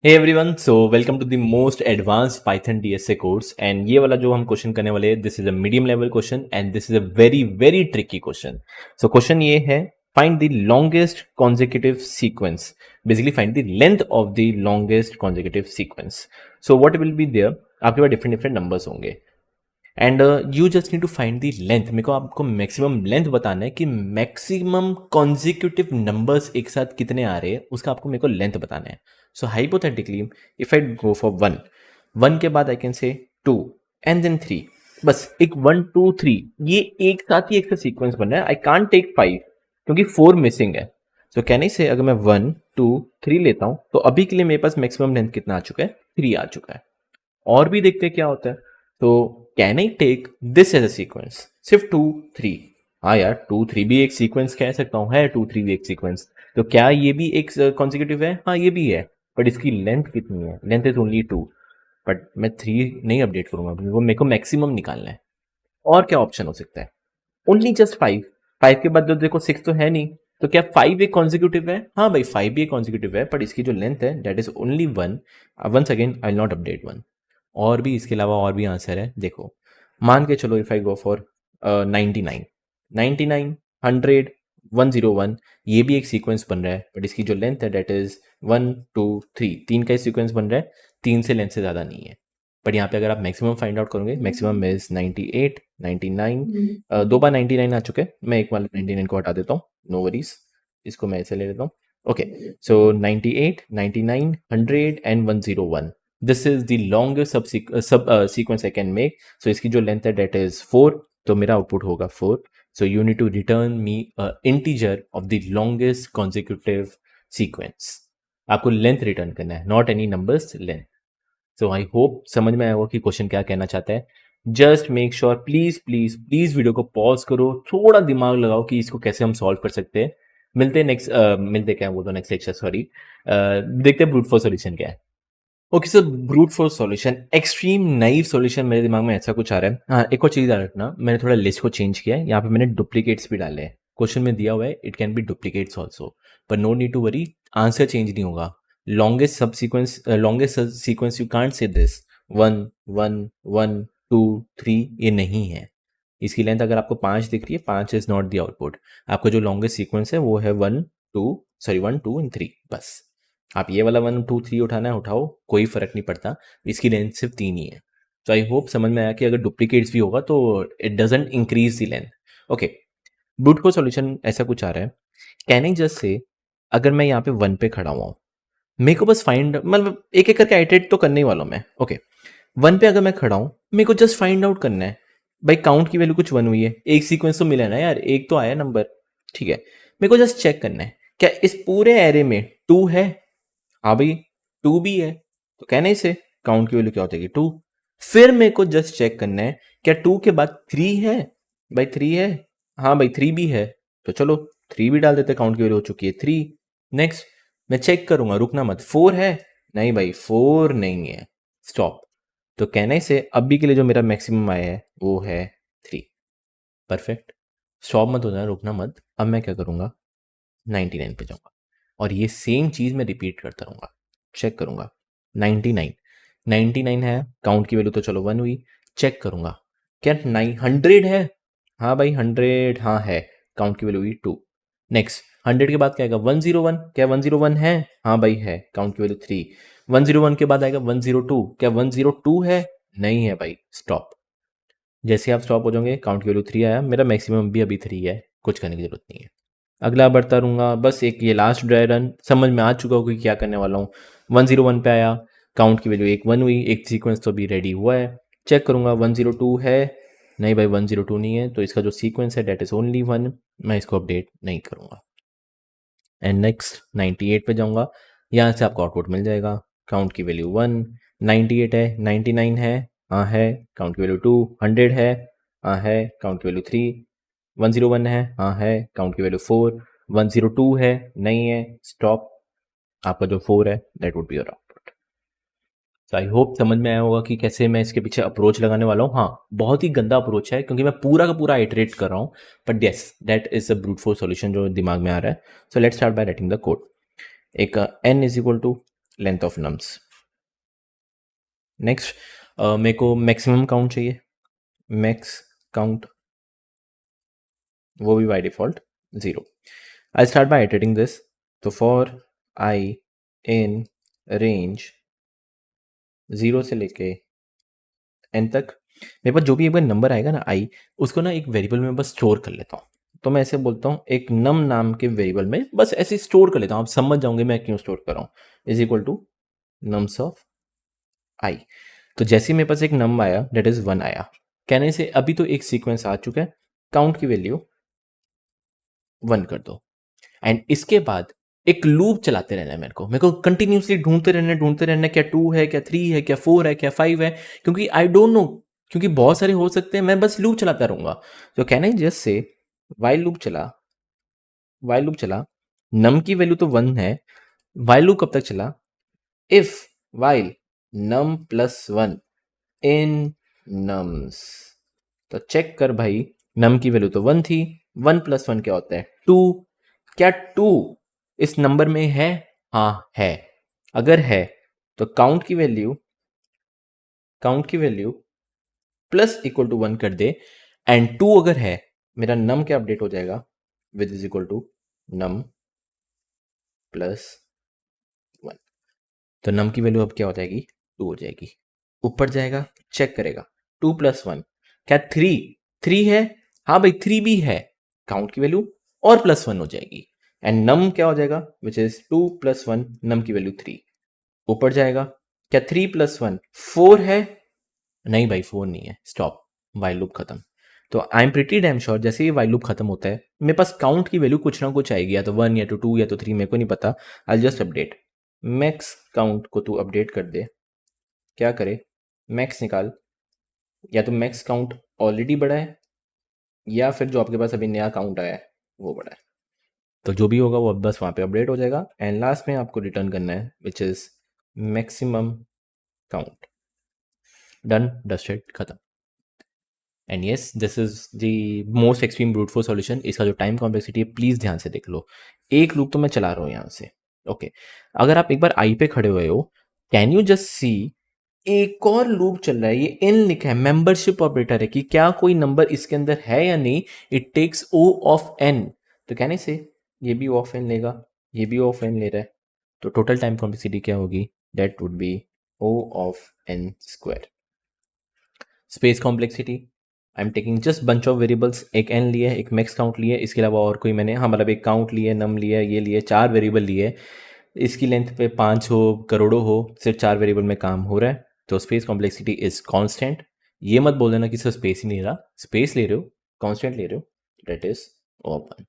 Hey everyone, so welcome to the most advanced Python DSA course. And ये वाला जो हम क्वेश्चन करने वाले हैं, this is a medium level question and this is a very very tricky question. So question ये है, find the longest consecutive sequence. Basically find the length of the longest consecutive sequence. So what will be there, आपके पास different different numbers होंगे and you just need to find the length. मेरे को आपको maximum length बताना है कि maximum consecutive numbers एक साथ कितने आ रहे हैं, उसका आपको मेरे को लेंथ बताना है। So hypothetically if I go for one के बाद I can say two and then three. बस एक 1 2 3 ये एक साथ ही एक साथ सीक्वेंस बन रहा है। आई कांट टेक 5 क्योंकि 4 मिसिंग है। तो कहने से अगर मैं 1 2 3 लेता हूं तो अभी के लिए मेरे पास मैक्सिमम लेंथ कितना आ चुका है, 3 आ चुका है। और भी देखते हैं क्या होता है। तो can I take this as a sequence, सिर्फ 2 3। हाँ यार, 2 3 भी एक सीक्वेंस कह सकता हूँ, है 2 3 भी एक सीक्वेंस। तो क्या ये भी एक कॉन्जिक्यूटिव है? हाँ ये भी है, बट इसकी लेंथ कितनी है? Length is only 2। बट मैं 3 नहीं अपडेट करूंगा, मेरे को मैक्सिमम निकालना है। और क्या ऑप्शन हो सकता है? Only just 5। 5 के बाद तो देखो 6 तो है नहीं। तो क्या 5 एक कॉन्जिक्यूटिव है? हाँ भाई, 5 भी एक कॉन्जिक्यूटिव है, बट इसकी जो लेंथ है that is only 1। Once again I will not update 1। और भी इसके अलावा और भी आंसर है, देखो। मान के चलो इफ आई गो फॉर 99, 99, 100, 101, ये भी एक सीक्वेंस बन रहा है, बट इसकी जो लेंथ है डेट इज 1 2 3। 3 का सीक्वेंस बन रहा है, 3 से लेंथ से ज़्यादा नहीं है। बट यहाँ पे अगर आप मैक्सिमम फाइंड आउट करोगे, मैक्सिमम इज 98, 99। दो बार 99 आ चुके हैं, मैं एक बार 99 को हटा देता हूँ, नो वरीज। इसको मैं ऐसे ले लेता हूँ। Okay, so 98, 99, 100 and 101। This is the longest सब सीक्वेंस आई कैन मेक। सो इसकी जो लेंथ है डेट इज 4, तो मेरा आउटपुट होगा 4। So you need to return me integer of the longest consecutive sequence. आपको लेंथ रिटर्न करना है, not any numbers, length. So I hope समझ में आया होगा कि क्वेश्चन क्या कहना चाहता है। Just make sure, please please please video को पॉज करो, थोड़ा दिमाग लगाओ कि इसको कैसे हम सॉल्व कर सकते हैं। मिलते हैं नेक्स्ट, मिलते क्या वो तो नेक्स्ट लेक्चर, सॉरी। देखते हैं ब्रूट फोर्स सॉल्यूशन क्या है। Okay, so brute force solution, extreme naive solution. मेरे दिमाग में ऐसा कुछ आ रहा है। हाँ, एक और चीज़ याद रखना, मैंने थोड़ा लिस्ट को चेंज किया है। यहाँ पे मैंने डुप्लीकेट्स भी डाले हैं। क्वेश्चन में दिया हुआ है it can be duplicates also, पर no need to worry, answer change नहीं होगा। Longest subsequence, longest sequence you can't say this 1 1 1 2 3, ये नहीं है। इसकी लेंथ अगर आपको 5 दिख रही है, 5 इज नॉट द आउटपुट। आपका जो लॉन्गेस्ट सीक्वेंस है वो है 1 2 एंड 3, बस। आप ये वाला 1 2 3 उठाना है उठाओ, कोई फर्क नहीं पड़ता। इसकी लेंथ सिर्फ 3 ही है। तो आई होप समझ में आया कि अगर डुप्लीकेट्स भी होगा तो it doesn't increase the length. Okay, brute force solution ऐसा कुछ आ रहा है। कैन आई जस्ट से, अगर मैं यहाँ पे 1 पे खड़ा हुआ हूँ, मेरे को बस फाइंड, मतलब एक एक करके आइटरेट तो करने ही वाला हूँ मैं। ओके, 1 पे अगर मैं खड़ा हूँ, मेरे को जस्ट फाइंड आउट करना है। भाई काउंट की वैल्यू कुछ 1 हुई है, एक सीक्वेंस तो मिला ना यार, एक तो आया नंबर, ठीक है। मेरे को जस्ट चेक करना है क्या इस पूरे एरे में 2 है। हाँ भाई, 2 भी है। तो कहने से काउंट की वैल्यू क्या होती है, 2। फिर मेरे को जस्ट चेक करना है क्या 2 के बाद 3 है। भाई 3 है, हाँ भाई 3 भी है, तो चलो 3 भी डाल देते, काउंट की वैल्यू हो चुकी है 3। नेक्स्ट मैं चेक करूंगा, रुकना मत। 4 है, नहीं भाई 4 नहीं है, स्टॉप। तो कहने से अभी के लिए जो मेरा मैक्सिमम आया है वो है 3। परफेक्ट, स्टॉप मत होना, रुकना मत। अब मैं क्या करूंगा, 99 पे जाऊंगा और ये सेम चीज मैं रिपीट करता रहूंगा। चेक करूंगा 99, 99 है, काउंट की वैल्यू तो चलो 1 हुई। चेक करूंगा क्या 900 है। हाँ भाई 100, हाँ है, काउंट की वैल्यू हुई 2। नेक्स्ट 100 के बाद क्या आएगा, 101, क्या 101 है। हाँ भाई है, काउंट की वैल्यू 3। 101 के बाद आएगा 102, क्या 102 है। नहीं है भाई, स्टॉप। जैसे आप स्टॉप हो जाओगे, काउंट की वैल्यू 3 आया, मेरा मैक्सिमम भी अभी 3 है, कुछ करने की जरूरत नहीं है। अगला बढ़ता रहूँगा, बस एक ये लास्ट ड्राई रन समझ में आ चुका होगा कि क्या करने वाला हूँ। 101 पे आया, काउंट की वैल्यू 1 हुई, एक सीक्वेंस तो अभी रेडी हुआ है। चेक करूँगा 102 है, नहीं भाई 102 नहीं है, तो इसका जो सीक्वेंस है डेट इज ओनली 1, मैं इसको अपडेट नहीं करूँगा। एंड नेक्स्ट 98 पे जाऊँगा, यहाँ से आपको आउटपुट मिल जाएगा। काउंट की वैल्यू 1, 98 है, 99 है, हाँ है, काउंट की वैल्यू 2, 100 है, हाँ है, काउंट की वैल्यू 3, 101 है, हाँ है, काउंट की वैल्यू 4, 102 है, नहीं है, स्टॉप। आपका जो 4 है that would be your output. तो आई होप समझ में आया होगा कि कैसे मैं इसके पीछे अप्रोच लगाने वाला हूँ। हाँ, बहुत ही गंदा अप्रोच है क्योंकि मैं पूरा का पूरा आइटरेट कर रहा हूँ, but yes that is a brute force solution जो दिमाग में आ रहा है। So let's start by writing the code. एक n is equal to length of nums. Next मेरे को मैक्सिमम काउंट चाहिए, मैक्स काउंट, वो भी by default 0। I start by iterating this. तो फॉर आई इन रेंज 0 से लेके n तक, मेरे पास जो भी एक बार नंबर आएगा ना i, उसको ना एक वेरिएबल में बस स्टोर कर लेता हूँ। तो मैं ऐसे बोलता हूँ एक नम नाम के वेरिएबल में बस ऐसे स्टोर कर लेता हूँ, आप समझ जाओगे मैं क्यों स्टोर कर रहा हूँ। Is equal to nums of I. तो जैसे ही मेरे पास एक नम आया डेट इज 1 आया, कहने से अभी तो एक सीक्वेंस आ चुका है, काउंट की वैल्यू 1 कर दो। एंड इसके बाद एक लूप चलाते रहना है, मेरे को कंटिन्यूसली ढूंढते रहना है, क्या 2 है, क्या 3 है, क्या 4 है, क्या 5 है, क्योंकि आई डोंट नो, क्योंकि बहुत सारे हो सकते हैं, मैं बस लूप चलाता रहूंगा। तो can I just say while loop चला, नम की वैल्यू तो 1 है, वाइल लूप कब तक चला, if while num plus 1 in nums. तो चेक कर भाई, नम की वैल्यू तो 1 थी, 1 प्लस 1 क्या होता है 2। क्या 2 इस नंबर में है? हाँ है। अगर है तो काउंट की वैल्यू प्लस इक्वल टू 1 कर दे। एंड 2 अगर है, मेरा नम क्या अपडेट हो जाएगा, with is equal to num plus 1। तो नम की वैल्यू अब क्या हो जाएगी, 2 हो जाएगी। ऊपर जाएगा, चेक करेगा, 2 प्लस 1 क्या 3 है, हाँ भाई 3 भी है, काउंट की वैल्यू और प्लस 1 हो जाएगी। एंड नम क्या हो जाएगा, विच इज 2 प्लस 1, नम की वैल्यू 3। ऊपर जाएगा, क्या 3 प्लस 1 4 है, नहीं भाई 4 नहीं है, स्टॉप, वाइल लूप खत्म। तो I am pretty damn sure जैसे ही वाइल लूप खत्म होता है, मेरे पास काउंट की वैल्यू कुछ ना कुछ आएगी, या तो 1 या तो 2 या तो 3, मेरे को नहीं पता। I just update, max count को तू अपडेट कर दे। क्या करे, मैक्स निकाल, या तो मैक्स काउंट ऑलरेडी बड़ा है, या फिर जो आपके पास अभी नया काउंट आया है वो बड़ा है। तो जो भी होगा वो अब बस वहाँ पे अपडेट हो जाएगा, एंड लास्ट में आपको रिटर्न करना है which is maximum count. Done, dusted, खत्म। And yes, this is the most extreme brute force solution. इसका जो टाइम कॉम्प्लेक्सिटी है प्लीज ध्यान से देख लो। एक लूप तो मैं चला रहा हूँ यहाँ से, ओके। अगर आप एक बार आई पे खड़े हुए हो, कैन यू जस्ट सी एक और लूप चल रहा है, ये इन लिखा है, मेंबरशिप ऑपरेटर है कि क्या कोई नंबर इसके अंदर है या नहीं। It takes O of n. तो कहने से ये भी ओ ऑफ एन लेगा, ये भी ओ ऑफ एन ले रहा है, तो टोटल टाइम कॉम्प्लेक्सिटी क्या होगी, that would be O of n square. Space complexity, I am taking just bunch of variables, एक एन लिए, एक मैक्स काउंट लिए, इसके अलावा और कोई मैंने, हाँ मतलब एक काउंट लिए, नम लिए, ये लिए, 4 वेरिएबल लिए। इसकी लेंथ पे 5 हो, करोड़ों हो, सिर्फ 4 वेरिएबल में काम हो रहा है। तो स्पेस कॉम्प्लेक्सिटी इज कांस्टेंट। ये मत बोल देना कि सर स्पेस ही नहीं रहा, स्पेस ले रहे हो, कांस्टेंट ले रहे हो, that is open.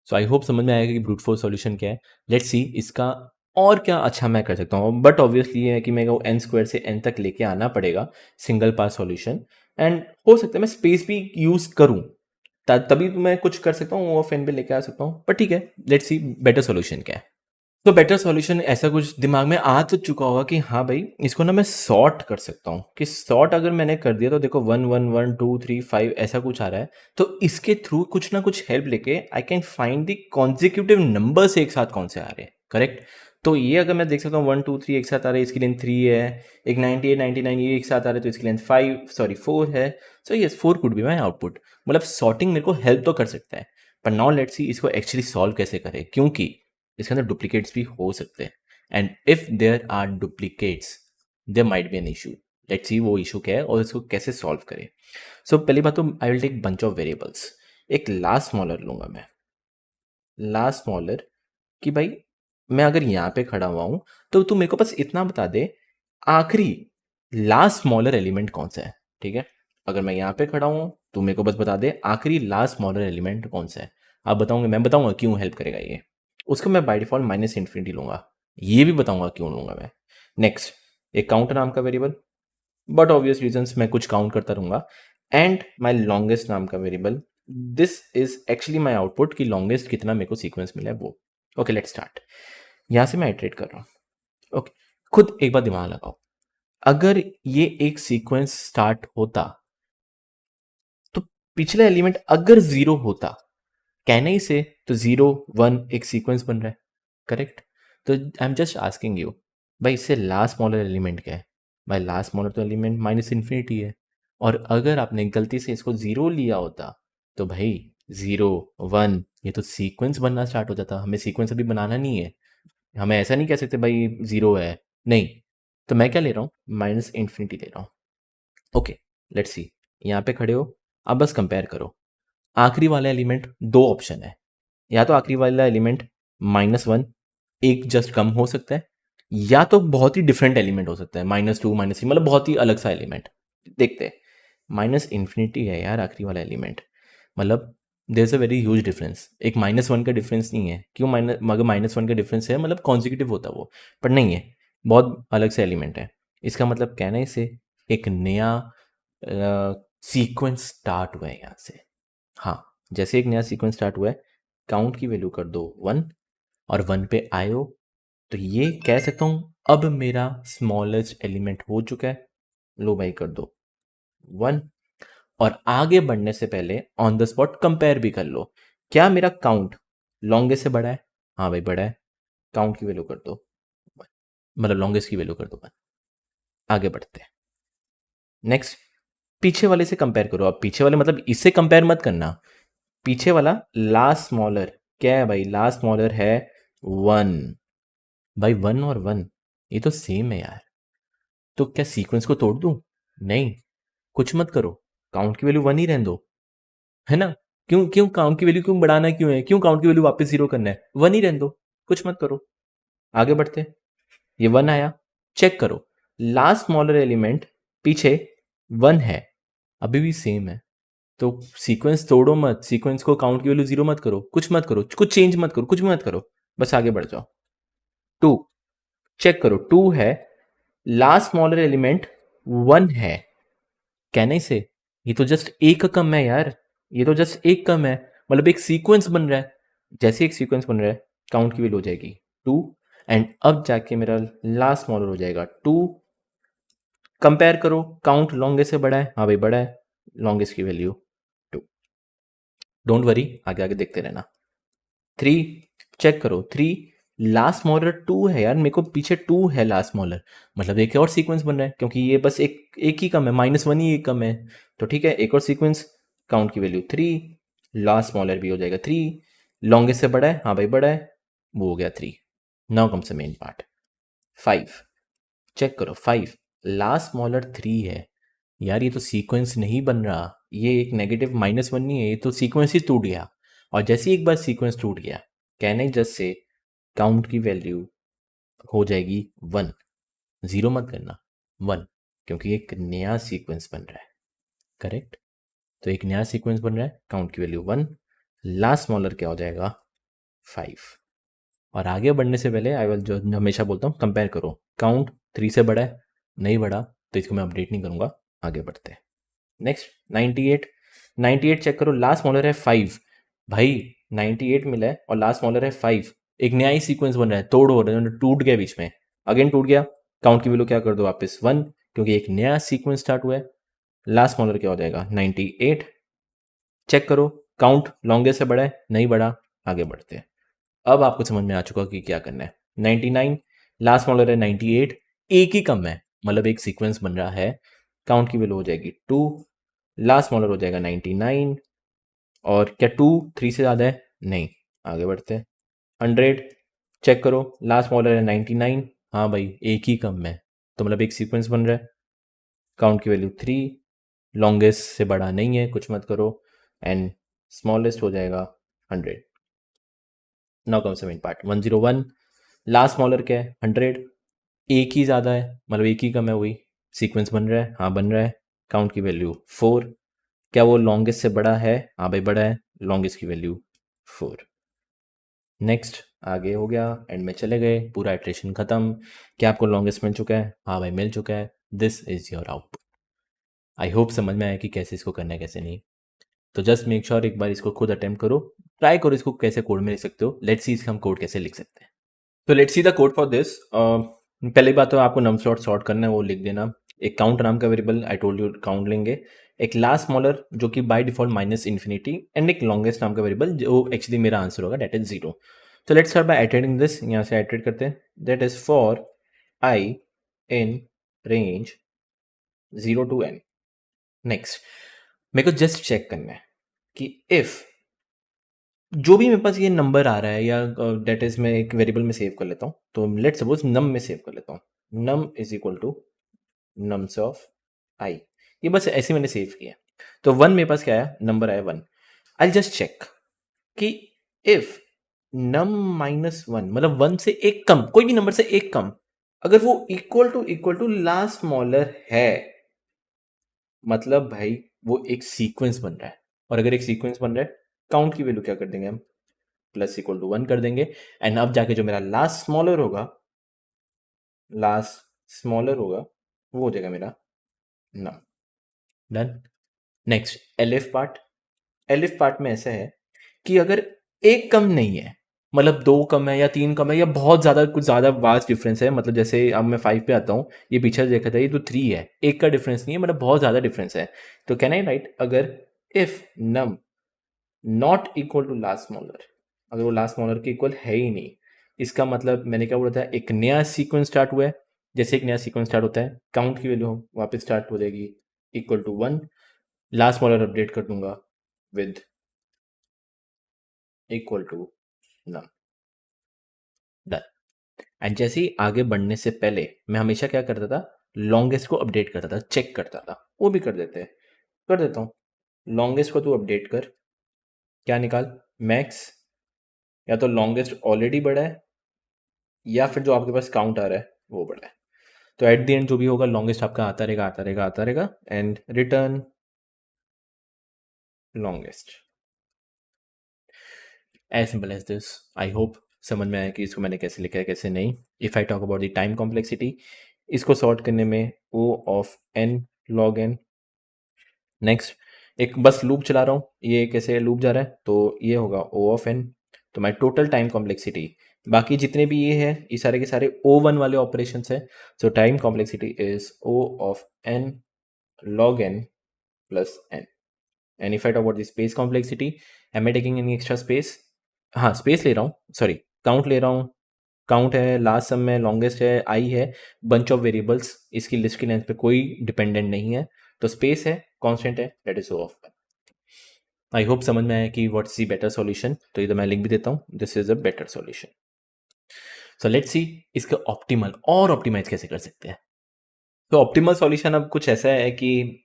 So I hope समझ में आएगा कि ब्रूट फोर्स सॉल्यूशन क्या है। लेट्स सी इसका और क्या अच्छा मैं कर सकता हूँ, बट ऑब्वियसली ये है कि मेरे को एन स्क्वायर से एन तक लेके आना पड़ेगा सिंगल पास सॉल्यूशन। एंड हो सकता है मैं स्पेस भी यूज करूँ, तभी तो मैं कुछ कर सकता हूँ, वो एन पे लेके आ सकता हूँ, पर ठीक है, लेट्स सी बेटर सॉल्यूशन क्या है। तो बेटर सॉल्यूशन ऐसा कुछ दिमाग में आ तो चुका होगा कि हाँ भाई इसको ना मैं सॉर्ट कर सकता हूँ, कि सॉर्ट अगर मैंने कर दिया तो देखो 1 1 1 2 3 5 ऐसा कुछ आ रहा है, तो इसके थ्रू कुछ ना कुछ हेल्प लेके I can find the consecutive numbers एक साथ कौन से आ रहे हैं, करेक्ट। तो ये अगर मैं देख सकता हूँ 1 2 3 एक साथ आ रहे हैं, इसकी लेंथ 3 है, एक 98 99 ये एक साथ आ रहे हैं तो इसकी लेंथ 4 है। So yes 4 could be my output. मतलब सॉर्टिंग मेरे को हेल्प तो कर सकता है, पर नाउ लेट्स सी इसको एक्चुअली सॉल्व कैसे करें, क्योंकि इसके अंदर डुप्लीकेट्स भी हो सकते हैं, and if there are duplicates there might be an issue. Let's see वो इशू क्या है और इसको कैसे सॉल्व करें। सो पहली बात तो I will take bunch of variables, एक लास्ट स्मॉलर लूंगा मैं, लास्ट स्मॉलर, कि भाई मैं अगर यहाँ पे खड़ा हुआ हूँ तो तू मेरे को बस इतना बता दे आखिरी लास्ट स्मॉलर एलिमेंट कौन सा है, ठीक है। अगर मैं यहाँ पे खड़ा हूँ तो मेरे को बस बता दे आखिरी लास्ट स्मॉलर एलिमेंट कौन सा है। आप बताओगे, मैं बताऊंगा क्यों हेल्प करेगा ये। उसको मैं बाय डिफॉल्ट माइनस इन्फिनिटी लूंगा, ये भी बताऊंगा क्यों लूंगा मैं। नेक्स्ट, एक काउंट नाम का वेरिएबल, बट ऑब्वियस रीजंस मैं कुछ काउंट करता रहूंगा। एंड माई लॉन्गेस्ट नाम का variable, this is actually my output कि लॉन्गेस्ट कितना मेरे को सीक्वेंस मिला है वो। Okay let's start. यहां से मैं इटरेट कर रहा हूँ, ओके। खुद एक बार दिमाग लगाओ, अगर ये एक सीक्वेंस स्टार्ट होता तो पिछला एलिमेंट अगर 0 होता, कहने ही से तो 0 1 एक सीक्वेंस बन रहा है, करेक्ट। तो I am just asking you, भाई इससे लास्ट स्मॉलर एलिमेंट क्या है? भाई लास्ट स्मॉलर तो एलिमेंट माइनस इन्फिनिटी है, और अगर आपने गलती से इसको ज़ीरो लिया होता तो भाई ज़ीरो, वन, ये तो सीक्वेंस बनना स्टार्ट हो जाता। हमें सीक्वेंस अभी बनाना नहीं है, हमें ऐसा नहीं कह सकते भाई ज़ीरो है, नहीं। तो मैं क्या ले रहा हूँ? माइनस इन्फिनिटी ले रहा हूँ। ओके, लेट्स सी, यहाँ पे खड़े हो, अब बस कंपेयर करो। आखिरी वाला एलिमेंट दो ऑप्शन है, या तो आखिरी वाला एलिमेंट माइनस वन, एक जस्ट कम हो सकता है, या तो बहुत ही डिफरेंट एलिमेंट हो सकता है, माइनस टू, माइनस थ्री, मतलब बहुत ही अलग सा एलिमेंट। देखते हैं, माइनस इन्फिनिटी है यार आखिरी वाला एलिमेंट, मतलब there is a very huge difference. एक माइनस वन का डिफरेंस नहीं है, क्यों माइनस, मगर माइनस वन का डिफरेंस है, मतलब कॉन्जिक्यूटिव होता है वो, पर नहीं है, बहुत अलग से एलिमेंट है। इसका मतलब कहना है इसे एक नया सीक्वेंस स्टार्ट हुआ है यहाँ से। हाँ, जैसे एक नया सीक्वेंस स्टार्ट हुआ है, काउंट की वैल्यू कर दो वन, और वन पे आए हो तो ये कह सकता हूँ अब मेरा स्मॉलेस्ट एलिमेंट हो चुका है। लो भाई कर दो वन, और आगे बढ़ने से पहले ऑन द स्पॉट कंपेयर भी कर लो, क्या मेरा काउंट लॉन्गेस्ट से बड़ा है? हाँ भाई बड़ा है, काउंट की वैल्यू कर दो वन, मतलब लॉन्गेस्ट की वैल्यू कर दो वन। आगे बढ़ते हैं, नेक्स्ट पीछे वाले से कंपेयर करो। अब पीछे वाले मतलब इससे कंपेयर मत करना, पीछे वाला लास्ट स्मॉलर क्या है भाई? लास्ट स्मॉलर है वन। भाई वन और वन ये तो सेम है यार, तो क्या सीक्वेंस को तोड़ दूं? नहीं, कुछ मत करो, काउंट की वैल्यू वन ही रहने दो, है ना? क्यों क्यों काउंट की वैल्यू क्यों बढ़ाना, क्यों है, क्यों काउंट की वैल्यू वापस जीरो करना है? वन ही रहने दो, कुछ मत करो। आगे बढ़ते, ये वन आया, चेक करो लास्ट स्मॉलर एलिमेंट पीछे वन है, अभी भी सेम है, तो सीक्वेंस तोड़ो मत, सीक्वेंस को काउंट की वैल्यू जीरो मत करो, कुछ मत करो, कुछ चेंज मत करो, कुछ भी मत करो, बस आगे बढ़ जाओ। टू, चेक करो टू है, लास्ट स्मॉलर एलिमेंट वन है, कहने से ये तो जस्ट एक कम है यार, ये तो जस्ट एक कम है, मतलब एक सीक्वेंस बन रहा है। जैसे एक सीक्वेंस बन रहा है, काउंट की वैल्यू हो जाएगी टू, एंड अब जाके मेरा लास्ट स्मॉलर हो जाएगा टू। कंपेयर करो, काउंट लॉन्गेस्ट से बड़ा है, हाँ भाई बड़ा है, longest key value to. Don't worry, आगे आगे देखते रहना। थ्री, चेक करो थ्री, लास्ट स्मॉलर टू है यार, मेरे को पीछे टू है लास्ट स्मॉलर, मतलब एक और सीक्वेंस बन रहा है, क्योंकि ये बस एक एक ही कम है, माइनस वन ही एक कम है, तो ठीक है एक और सीक्वेंस, काउंट की वैल्यू थ्री, लास्ट स्मॉलर भी हो जाएगा थ्री, लॉन्गेस्ट से बड़ा है, हाँ भाई बड़ा है, वो हो गया three. Now comes the main part, five, check करो फाइव, लास्ट स्मॉलर थ्री है यार, ये तो सीक्वेंस नहीं बन रहा, ये एक नेगेटिव माइनस वन नहीं है, ये तो सीक्वेंस ही टूट गया, और जैसे ही एक बार सीक्वेंस टूट गया, कहने जस्ट से काउंट की वैल्यू हो जाएगी वन, जीरो मत करना, वन, क्योंकि एक नया सीक्वेंस बन रहा है, करेक्ट? तो एक नया सीक्वेंस बन रहा है, काउंट की वैल्यू वन, लास्ट स्मॉलर क्या हो जाएगा? फाइव। और आगे बढ़ने से पहले आई विल, जो हमेशा बोलता हूँ, कंपेयर करो, काउंट थ्री से बड़ा है, नहीं बड़ा, तो इसको मैं अपडेट नहीं करूँगा, आगे बढ़ते हैं। नेक्स्ट 98, 98 चेक करो, लास्ट स्मॉलर है फाइव, भाई 98 मिला है और लास्ट स्मॉलर है फाइव, एक नया ही सीक्वेंस बन रहा है, तोड़ हो रहा है, टूट गया बीच में, अगेन टूट गया, काउंट की वैल्यू क्या कर दो वापस वन, क्योंकि एक नया सीक्वेंस स्टार्ट हुआ है, लास्ट स्मॉलर क्या हो जाएगा 98। चेक करो, काउंट लॉन्गेस्ट से बड़ा है, नहीं बड़ा, आगे बढ़ते हैं। अब आपको समझ में आ चुका कि क्या करना है। 99, लास्ट स्मॉलर है 98, एक ही कम है, मतलब एक सीक्वेंस बन रहा है, काउंट की वैल्यू हो जाएगी टू, लास्ट स्मॉलर हो जाएगा 99, और क्या टू थ्री से ज़्यादा है? नहीं, आगे बढ़ते हैं। 100, चेक करो, लास्ट स्मॉलर है 99, हाँ भाई एक ही कम है, तो मतलब एक सीक्वेंस बन रहा है, काउंट की वैल्यू थ्री, लॉन्गेस्ट से बड़ा नहीं है, कुछ मत करो, एंड स्मॉलेस्ट हो जाएगा 100। Now comes the main part, 101, last smaller क्या है 100, एक ही ज़्यादा है, मतलब एक ही कम है, वही सीक्वेंस बन रहा है, हाँ बन रहा है, काउंट की वैल्यू फोर, क्या वो लॉन्गेस्ट से बड़ा है? हाँ भाई बड़ा है, longest key value four. Next, आगे हो गया, एंड में चले गए, पूरा इटरेशन खत्म, क्या आपको लॉन्गेस्ट मिल चुका है? हाँ भाई मिल चुका है, this is your output. I hope समझ में आया कि कैसे इसको करना है कैसे नहीं। तो जस्ट मेक श्योर एक बार इसको खुद अटेम्प्ट करो, ट्राई करो इसको कैसे कोड में लिख सकते हो, लेट्स सी इसका हम कोड कैसे लिख सकते हैं। तो let's see the code for this. पहली बात तो आपको नम स्लॉट सॉर्ट करना है, वो लिख देना, एक काउंट नाम का variable, I told you count लेंगे, एक लास्ट स्मॉलर जो कि by default minus infinity, and एक लॉन्गेस्ट नाम का वेरिएबल जो एक्चुअली मेरा आंसर होगा, that is zero. So let's start by iterating this. यहाँ से iterate करते हैं. That is for I in range 0 to n. Next, मेरे को just check करना है कि if जो भी मेरे पास ये नंबर आ रहा है या डेट इज मैं एक वेरिएबल में सेव कर लेता हूँ. तो लेट सपोज नम में सेव कर लेता हूँ. Num is equal to nums of I. ये बस ऐसे मैंने सेव किया. तो वन मेरे पास क्या आया, नंबर आया वन. आई जस्ट चेक कि इफ नम माइनस वन मतलब वन से एक कम, कोई भी नंबर से एक कम, अगर वो इक्वल टू लास्ट स्मॉलर है, मतलब भाई वो एक सीक्वेंस बन रहा है. और अगर एक सीक्वेंस बन रहा है, काउंट की वैल्यू क्या कर देंगे हम, प्लस इक्वल टू वन कर देंगे. एंड अब जाके जो मेरा लास्ट स्मॉलर होगा, वो हो जाएगा मेरा नम. डन. नेक्स्ट एलिफ पार्ट में ऐसा है कि अगर एक कम नहीं है, मतलब दो कम है या तीन कम है या बहुत ज़्यादा कुछ ज़्यादा वास्ट डिफरेंस है, मतलब जैसे अब मैं 5 पे आता हूँ, ये पीछे देखा था ये तो 3 है, एक का डिफरेंस नहीं है, मतलब बहुत ज़्यादा डिफरेंस है. तो कैन आई राइट, अगर if num not equal to last smaller, अगर वो लास्ट स्मॉलर के इक्वल है ही नहीं, इसका मतलब मैंने क्या बोला था, एक नया सीक्वेंस स्टार्ट हुआ है. जैसे एक नया सीक्वेंस स्टार्ट होता है, काउंट की वैल्यू वापस स्टार्ट हो जाएगी equal to one. Last smaller update कर दूंगा with equal to num. Done. And जैसे ही आगे बढ़ने से पहले मैं हमेशा क्या करता था, लॉन्गेस्ट को अपडेट करता था, चेक करता था. वो भी कर देता हूँ. लॉन्गेस्ट को तू अपडेट कर, क्या निकाल, मैक्स, या तो लॉन्गेस्ट ऑलरेडी बड़ा है या फिर जो आपके पास काउंट आ रहा है वो बड़ा है. तो एट द एंड जो भी होगा लॉन्गेस्ट आपका आता रहेगा and return longest. As simple as this. I hope समझ में आया कि इसको मैंने कैसे लिखा है कैसे नहीं. If I talk about the time complexity, इसको सॉर्ट करने में O of N log N. Next, एक बस लूप चला रहा हूँ, ये कैसे लूप जा रहा है, तो ये होगा ओ ऑफ एन. तो माई टोटल टाइम कॉम्प्लेक्सिटी, बाकी जितने भी ये है ये सारे के सारे O1 वाले ऑपरेशन है. So time complexity is O of N log n plus n. And if I talk about the space complexity, am I taking any extra space, हाँ स्पेस ले रहा हूँ, सॉरी काउंट ले रहा हूँ. काउंट है, लास्ट सम में लॉन्गेस्ट है, आई है, बंच ऑफ वेरिएबल्स, इसकी लिस्ट की लेंथ पे कोई डिपेंडेंट नहीं है. तो स्पेस है, कांस्टेंट है, that is O of. I hope समझ में आया कि व्हाट्स दी बेटर सॉल्यूशन. तो इधर मैं लिख भी देता हूँ, this is a better solution. So let's see इसका ऑप्टिमल और ऑप्टिमाइज कैसे कर सकते हैं. तो ऑप्टिमल सॉल्यूशन अब कुछ ऐसा है कि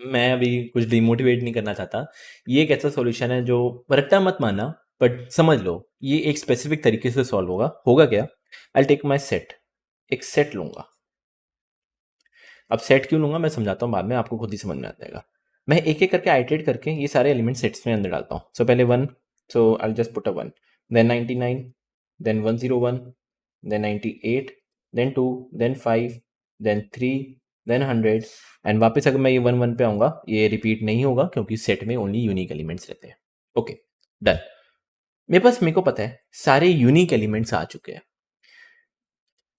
मैं अभी कुछ डिमोटिवेट नहीं करना चाहता. ये एक ऐसा सॉल्यूशन है जो रट्टा मत मानना, बट समझ लो ये एक स्पेसिफिक तरीके से सॉल्व होगा क्या. आई टेक माई सेट, एक सेट लूंगा. अब सेट क्यों लूंगा मैं समझाता हूँ बाद में, आपको खुद ही समझ में आ जाएगा. मैं एक एक करके आइटरेट करके ये सारे एलिमेंट सेट्स में अंदर डालता हूँ. सो पहले one, so I just put a one, then 99, then 101, then 98, then 2, then 5, then 3, then 100. And वापस अगर मैं ये 1 1 पे आऊँगा, ये रिपीट नहीं होगा क्योंकि सेट में ओनली यूनिक एलिमेंट्स रहते हैं. Okay done. मेरे को पता है सारे यूनिक एलिमेंट्स आ चुके हैं.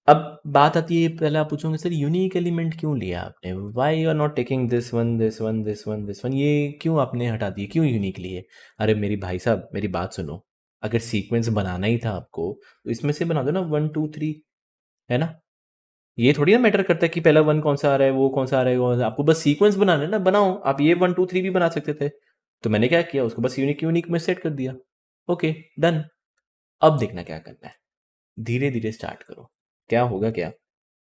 अब बात आती है, पहले आप पूछोगे सर यूनिक एलिमेंट क्यों लिया आपने, why you are not taking this one this one this one this one, ये क्यों आपने हटा दिए, क्यों यूनिक लिए. अरे मेरी भाई साहब मेरी बात सुनो, अगर सीक्वेंस बनाना ही था आपको तो इसमें से बना दो ना 1 2 3, है ना. ये थोड़ी ना मैटर करता है कि पहला वन कौन सा आ रहा है, वो कौन सा आ रहा है, आपको बस सीक्वेंस बनाना है ना, बनाओ. आप ये 1 2 3 भी बना सकते थे. तो मैंने क्या किया, उसको बस यूनिक यूनिक में सेट कर दिया. Okay done. अब देखना क्या करना है, धीरे धीरे स्टार्ट करो. क्या होगा क्या,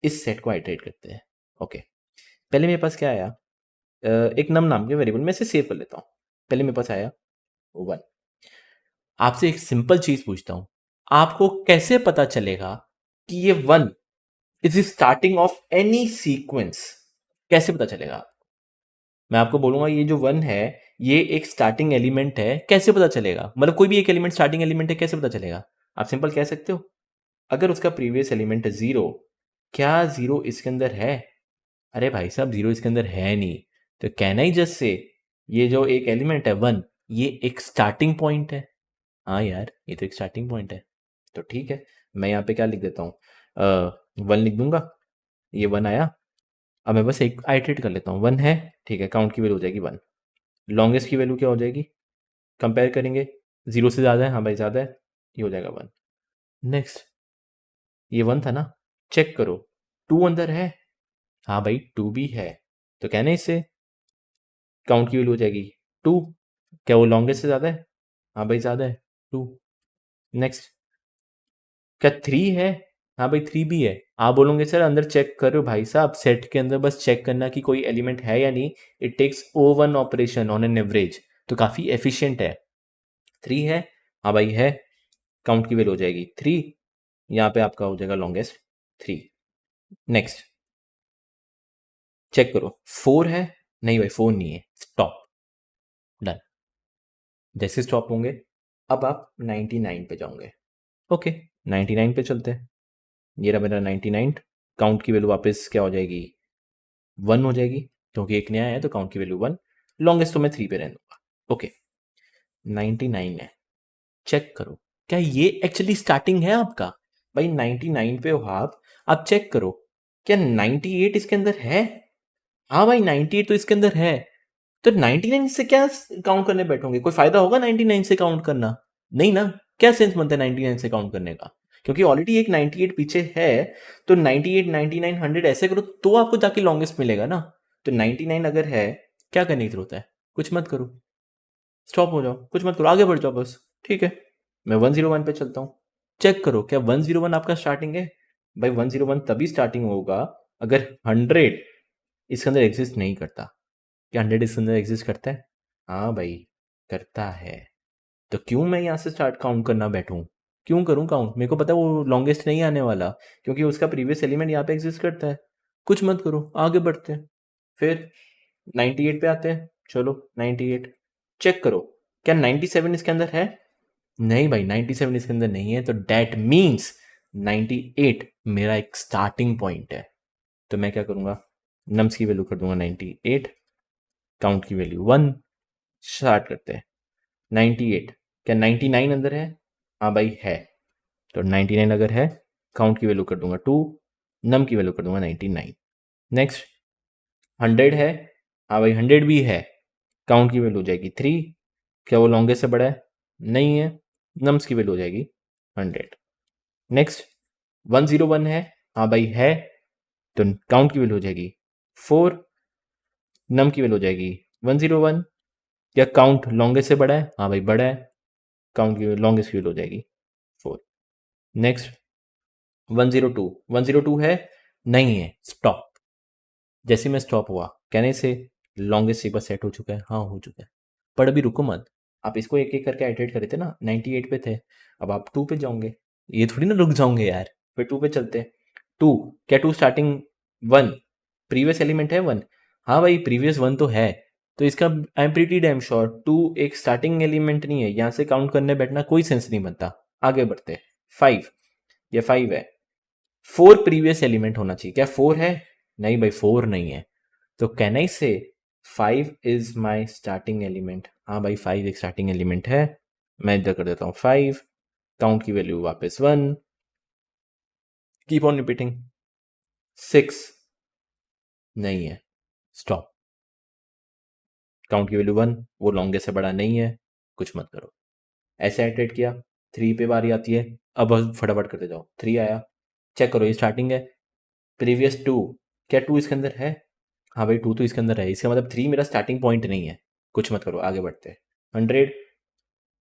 इस सेट को आइटरेट करते हैं. ओके पहले मेरे पास क्या आया, एक नम नाम के वेरिएबल में से सेव कर लेता हूँ. पहले मेरे पास आया वन. आपसे एक सिंपल चीज पूछता हूँ, आपको कैसे पता चलेगा कि ये one is starting of any sequence, कैसे पता चलेगा. मैं आपको बोलूंगा ये जो वन है ये एक स्टार्टिंग एलिमेंट है, कैसे पता चलेगा, मतलब कोई भी एक एलिमेंट स्टार्टिंग एलिमेंट है, कैसे पता चलेगा. आप सिंपल कह सकते हो, अगर उसका प्रीवियस एलिमेंट जीरो, क्या जीरो इसके अंदर है. अरे भाई साहब जीरो इसके अंदर है नहीं, तो कैन आई जस्ट से ये जो एक एलिमेंट है वन, ये एक स्टार्टिंग पॉइंट है. हाँ यार ये तो एक स्टार्टिंग पॉइंट है. तो ठीक है, मैं यहाँ पे क्या लिख देता हूँ, वन लिख दूंगा. ये वन आया, अब मैं बस एक आइटरेट कर लेता हूँ. वन है, ठीक है, काउंट की वैल्यू हो जाएगी वन. लॉन्गेस्ट की वैल्यू क्या हो जाएगी, कंपेयर करेंगे, जीरो से ज़्यादा है, हाँ भाई ज़्यादा है, ये हो जाएगा वन. नेक्स्ट, ये 1 था ना, चेक करो 2 अंदर है, हाँ भाई 2 भी है, तो कहने इससे काउंट की वैल्यू हो जाएगी 2। क्या वो लॉन्गेस्ट से ज़्यादा है? हाँ भाई ज़्यादा है 2। नेक्स्ट, क्या 3 है? हाँ भाई 3 भी है। आप बोलोगे सर अंदर चेक करो भाई साहब, सेट के अंदर बस चेक करना कि कोई एलिमेंट है या नहीं, it takes O1 operation on an average, तो काफ़ी एफिशिएंट है। 3 है, हाँ भाई है, काउंट की वैल्यू हो जाएगी 3, यहाँ पे आपका हो जाएगा लॉन्गेस्ट 3। नेक्स्ट, चेक करो 4 है, नहीं भाई 4 नहीं है, स्टॉप, डन। जैसे स्टॉप होंगे अब आप 99 पे जाओगे। ओके, 99 पे चलते हैं, ये रहा मेरा 99, काउंट की वैल्यू वापस क्या हो जाएगी 1 हो जाएगी, क्योंकि एक नया है तो काउंट की वैल्यू 1, लॉन्गेस्ट तो मैं 3 पे रहने दूंगा। ओके, 99 है, चेक करो क्या ये एक्चुअली स्टार्टिंग है आपका? भाई 99 पे हो आप चेक करो क्या 98 इसके अंदर है? हाँ भाई 98 तो इसके अंदर है, तो 99 से क्या काउंट करने बैठोगे? कोई फायदा होगा 99 से काउंट करना? नहीं ना, क्या सेंस बनता है 99 से काउंट करने का? क्योंकि ऑलरेडी एक 98 पीछे है, तो 98 99 100 ऐसे करो तो आपको जाके लॉन्गेस्ट मिलेगा ना। तो 99 अगर है, क्या करने की जरूरत है? कुछ मत करो, स्टॉप हो जाओ, कुछ मत करो, आगे बढ़ जाओ बस। ठीक है, मैं 101 पे चलता हूँ, चेक करो क्या 101 आपका स्टार्टिंग है? भाई 101 तभी स्टार्टिंग होगा अगर 100 इसके अंदर एग्जिस्ट नहीं करता। क्या 100 इसके अंदर एग्जिस्ट करता है? हाँ भाई करता है, तो क्यों मैं यहाँ से स्टार्ट काउंट करना बैठूं? क्यों करूं काउंट? मेरे को पता है वो लॉन्गेस्ट नहीं आने वाला, क्योंकि उसका प्रीवियस एलिमेंट यहाँ पे एग्जिस्ट करता है। कुछ मत करो, आगे बढ़ते हैं। फिर 98 पे आते हैं, चलो 98 चेक करो क्या 97 इसके अंदर है? नहीं भाई 97 इसके अंदर नहीं है, तो डेट मीन्स 98 मेरा एक स्टार्टिंग पॉइंट है। तो मैं क्या करूंगा, नम्स की वैल्यू कर दूंगा 98, काउंट की वैल्यू 1, स्टार्ट करते हैं। 98, क्या 99 अंदर है? हाँ भाई है, तो 99 अगर है, काउंट की वैल्यू कर दूंगा 2, नम की वैल्यू कर दूंगा 99। नेक्स्ट, 100 है, हाँ भाई 100 भी है, काउंट की वैल्यू हो जाएगी 3, क्या वो लॉन्गेस्ट से बड़ा है? नहीं है, नम्स की वैल्यू हो जाएगी 100। नेक्स्ट, 101 है, हाँ भाई है, तो काउंट की वैल्यू हो जाएगी 4, नम की वैल्यू हो जाएगी 101, क्या काउंट लॉन्गेस्ट से बड़ा है? हाँ भाई बड़ा है, काउंट की लॉन्गेस्ट की वैल्यू हो जाएगी 4। नेक्स्ट, 102, 102 है, नहीं है, स्टॉप। जैसे मैं स्टॉप हुआ कहने से लॉन्गेस्ट सीक्वेंस सेट हो चुका है, हाँ हो चुका है, पर अभी रुको मत, आप इसको एक एक करके आइटरेट करे थे ना, 98 पे थे, अब आप 2 पे जाओगे, ये थोड़ी ना रुक जाओगे यार, फिर 2 पे चलते हैं। 2, क्या 2 स्टार्टिंग 1, प्रीवियस एलिमेंट है 1? हाँ भाई प्रीवियस 1 तो है, तो इसका I am pretty damn sure 2 एक स्टार्टिंग एलिमेंट नहीं है, यहाँ से काउंट करने बैठना कोई सेंस नहीं बनता। आगे बढ़ते, 5, ये 5 है, 4 प्रीवियस एलिमेंट होना चाहिए, क्या 4 है? नहीं भाई 4 नहीं है, तो कैन आई से 5 इज माई स्टार्टिंग एलिमेंट? हाँ भाई 5 एक स्टार्टिंग एलिमेंट है, मैं इधर कर देता हूँ 5, काउंट की वैल्यू वापस 1, कीप ऑन रिपीटिंग। 6 नहीं है, स्टॉप, काउंट की वैल्यू 1, वो लॉन्गेस्ट से बड़ा नहीं है, कुछ मत करो। ऐसे आइटरेट किया, 3 पे बारी आती है, अब बस फटाफट करते जाओ, 3 आया, चेक करो ये स्टार्टिंग है, प्रीवियस 2, क्या 2 इसके अंदर है? हाँ भाई 2 तो इसके अंदर है, इसका मतलब 3 मेरा स्टार्टिंग पॉइंट नहीं है, कुछ मत करो, आगे बढ़ते हैं। 100,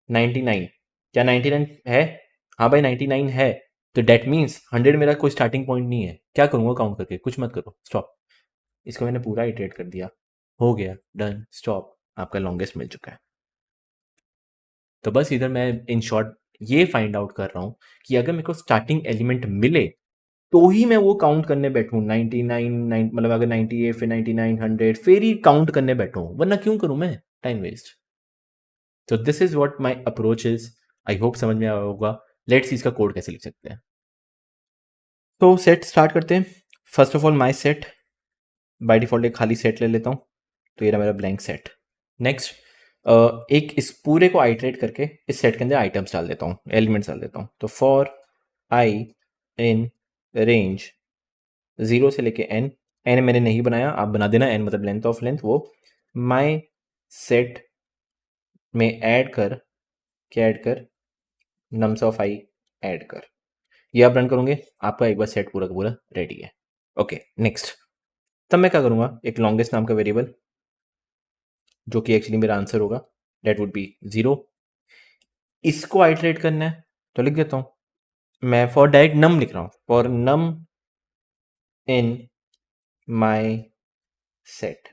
99, क्या 99 है? हाँ भाई 99 है, तो डेट मीन्स 100 मेरा कोई स्टार्टिंग पॉइंट नहीं है, क्या करूँगा काउंट करके? कुछ मत करो, स्टॉप। इसको मैंने पूरा इटरेट कर दिया, हो गया, डन, स्टॉप, आपका लॉन्गेस्ट मिल चुका है। तो बस इधर मैं इन शॉर्ट ये फाइंड आउट कर रहा हूँ कि अगर मेरे को स्टार्टिंग एलिमेंट मिले तो ही मैं वो काउंट करने बैठूं 99 मतलब अगर 98 फिर 99 100 फिर ही काउंट करने बैठूं, वरना क्यों करूं मैं टाइम वेस्ट। तो this is what my approach is, I hope समझ में आया होगा। लेट्स सी इसका कोड कैसे लिख सकते हैं। तो सेट स्टार्ट करते हैं। First of all my set, by default एक खाली सेट ले लेता हूँ, तो ये रहा मेरा ब्लैंक सेट। नेक्स्ट, एक इस पूरे को आइटरेट करके इस सेट के अंदर आइटम्स डाल देता हूँ, एलिमेंट्स डाल देता हूँ। तो फॉर आई इन रेंज 0 से लेके n, n मैंने नहीं बनाया, आप बना देना, n मतलब लेंथ ऑफ लेंथ, वो माई सेट में ऐड कर, क्या ऐड कर, नम्स ऑफ आई ऐड कर। ये आप रन करोगे, आपका एक बार सेट पूरा का पूरा रेडी है। Okay, next. तब मैं क्या करूंगा, एक लॉन्गेस्ट नाम का वेरिएबल जो कि एक्चुअली मेरा आंसर होगा, दैट वुड बी 0। इसको आइटरेट करना है तो लिख देता हूं मैं, फॉर डायरेक्ट नम लिख रहा हूं, for num in my set.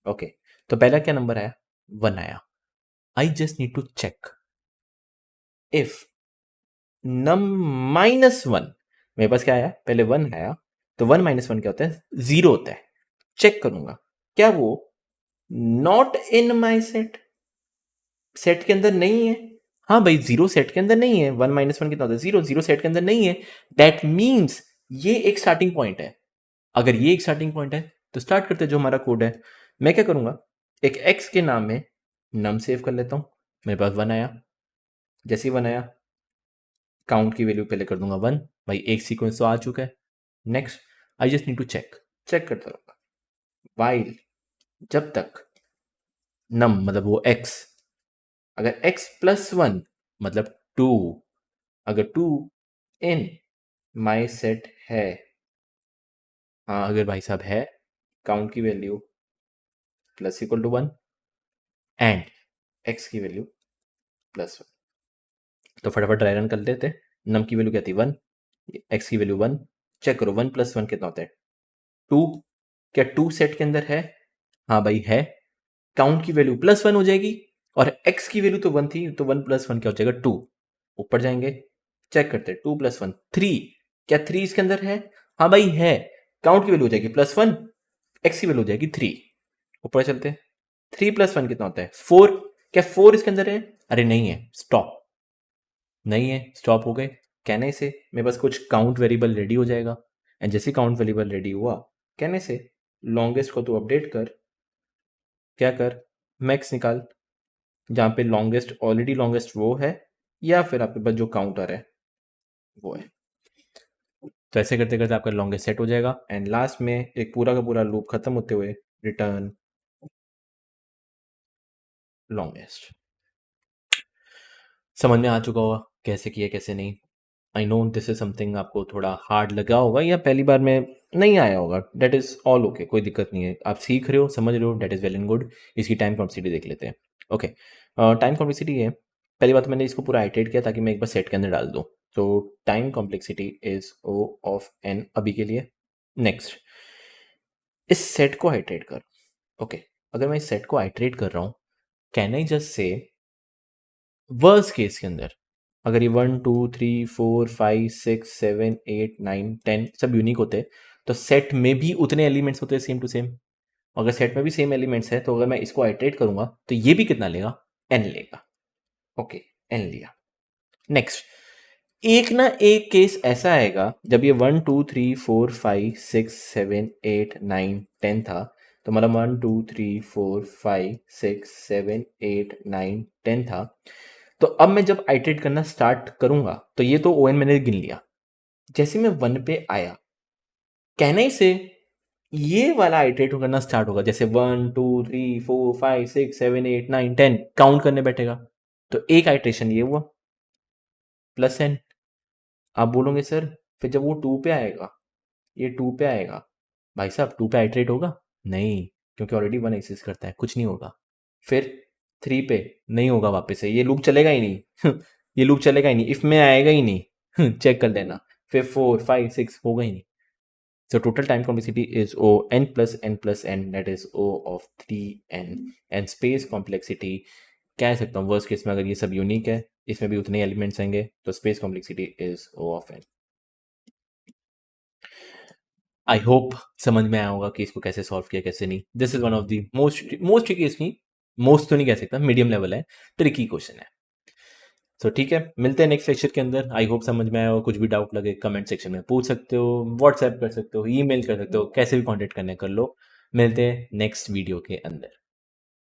Okay, तो पहला क्या नंबर आया, 1 आया। I just need to check if num -1, मेरे पास क्या आया, पहले 1 आया, तो 1 - 1 क्या होता है, 0 होता है। चेक करूंगा क्या वो not in my set, set के अंदर नहीं है। हाँ भाई, 0 सेट के अंदर नहीं है, 1 - 1 कितना होता है, 0, 0 सेट के अंदर नहीं है। दैट मीन्स ये एक स्टार्टिंग पॉइंट है। अगर ये एक स्टार्टिंग पॉइंट है तो स्टार्ट करते जो हमारा कोड है। मैं क्या करूंगा, एक x के नाम में नम सेव कर लेता हूं। मेरे पास 1 आया, जैसे ही 1 आया काउंट की वैल्यू पहले कर दूंगा 1। भाई एक सीक्वेंस तो आ चुका है। Next, I just need to check, check करता रहूंगा वाइल, जब तक नम मतलब वो x, अगर x +1 मतलब 2, अगर 2 इन माई सेट है, हाँ अगर भाई साहब है, काउंट की वैल्यू +=1 एंड x की वैल्यू +1, तो फटाफट ट्राई रन कर लेते। नम की वैल्यू क्या थी, 1, x की वैल्यू 1। चेक करो 1 + 1 कितना होता है, 2। क्या 2 सेट के अंदर है, हाँ भाई है। काउंट की वैल्यू +1 हो जाएगी, और x की वैल्यू तो 1 थी, तो 1 + 1 क्या हो जाएगा, 2। ऊपर जाएंगे, चेक करते, 2 + 1 3। क्या 3 इसके अंदर है, हाँ भाई है। काउंट की वैल्यू हो जाएगी +1, x की वैल्यू हो जाएगी 3। ऊपर चलते, 3 + 1 कितना होता है, 4। क्या 4 इसके अंदर है, अरे नहीं है, स्टॉप, नहीं है, स्टॉप हो गए। कहने से मेरे पास कुछ काउंट वेरिएबल रेडी हो जाएगा, एंड जैसे काउंट वेरिएबल रेडी हुआ, कहने से लॉन्गेस्ट को तो अपडेट कर, क्या कर, मैक्स निकाल, जहाँ पे लॉन्गेस्ट ऑलरेडी लॉन्गेस्ट वो है, या फिर आपके पास जो काउंटर है वो है। तो ऐसे करते करते आपका लॉन्गेस्ट सेट हो जाएगा, एंड लास्ट में एक पूरा का पूरा लूप खत्म होते हुए रिटर्न लॉन्गेस्ट। समझ में आ चुका होगा कैसे किया कैसे नहीं। I know this is something आपको थोड़ा हार्ड लगा होगा, या पहली बार में नहीं आया होगा, डेट इज ऑल ओके, कोई दिक्कत नहीं है। आप सीख रहे हो, समझ रहे हो, that is well and good. इसकी टाइम कॉम्प्लेक्सिटी देख लेते हैं। ओके, टाइम कॉम्प्लेक्सिटी है, पहली बात मैंने इसको पूरा आइटरेट किया ताकि मैं एक बार सेट के अंदर डाल दूँ। तो time complexity is O of n अभी के लिए। नेक्स्ट, इस सेट को आइटरेट कर। ओके, अगर मैं इस सेट को आइटरेट कर रहा हूँ, can I just say worst case के अंदर, अगर ये 1 2 3 4 5 6 7 8 9 10 सब यूनिक होते, तो सेट में भी उतने एलिमेंट्स होते हैं सेम टू सेम। अगर सेट में भी सेम एलिमेंट्स है, तो अगर मैं इसको आइटरेट करूंगा तो ये भी कितना लेगा, n लेगा। ओके, n लिया। नेक्स्ट, एक ना एक केस ऐसा आएगा जब ये 1 2 3 4 5 6 7 8 9 10 था, तो मतलब 1 2 3 4 5 6 7 8 9 10 था, तो अब मैं जब आइटरेट करना स्टार्ट करूंगा तो ये तो ON मैंने गिन लिया। जैसे मैं 1 पे आया, कहना ही से ये वाला आइटरेट करना स्टार्ट होगा, जैसे 1 2 3 4 5 6 7 8 9 10 काउंट करने बैठेगा, तो एक आइटरेशन ये हुआ +n। आप बोलोगे सर फिर जब वो 2 पे आएगा, ये 2 पे आएगा, भाई साहब 2 पे आइटरेट होगा, नहीं, क्योंकि ऑलरेडी 1 एग्जिस्ट करता है, कुछ नहीं होगा। फिर 3 पे नहीं होगा, वापस से ये लूप चलेगा ही नहीं ये लूप चलेगा ही नहीं, इफ में आएगा ही नहीं चेक कर लेना। फिर 4 5 6 होगा ही नहीं। So total time complexity is O n plus n plus n, that is O of 3n, and space complexity कह सकता हूँ वर्स्ट केस में अगर ये सब यूनिक है, इसमें भी उतने एलिमेंट्स आएंगे, तो space complexity is O of n। I hope समझ में आया होगा कि इसको कैसे सॉल्व किया कैसे नहीं। This is one of the most tricky, इसकी मोस्ट तो नहीं कह सकता, मीडियम लेवल है, ट्रिकी क्वेश्चन है। तो ठीक है, मिलते हैं नेक्स्ट लेक्चर के अंदर। आई होप समझ में आया हो। कुछ भी डाउट लगे कमेंट सेक्शन में पूछ सकते हो, व्हाट्सएप कर सकते हो, ईमेल कर सकते हो, कैसे भी कांटेक्ट करने कर लो। मिलते हैं नेक्स्ट वीडियो के अंदर।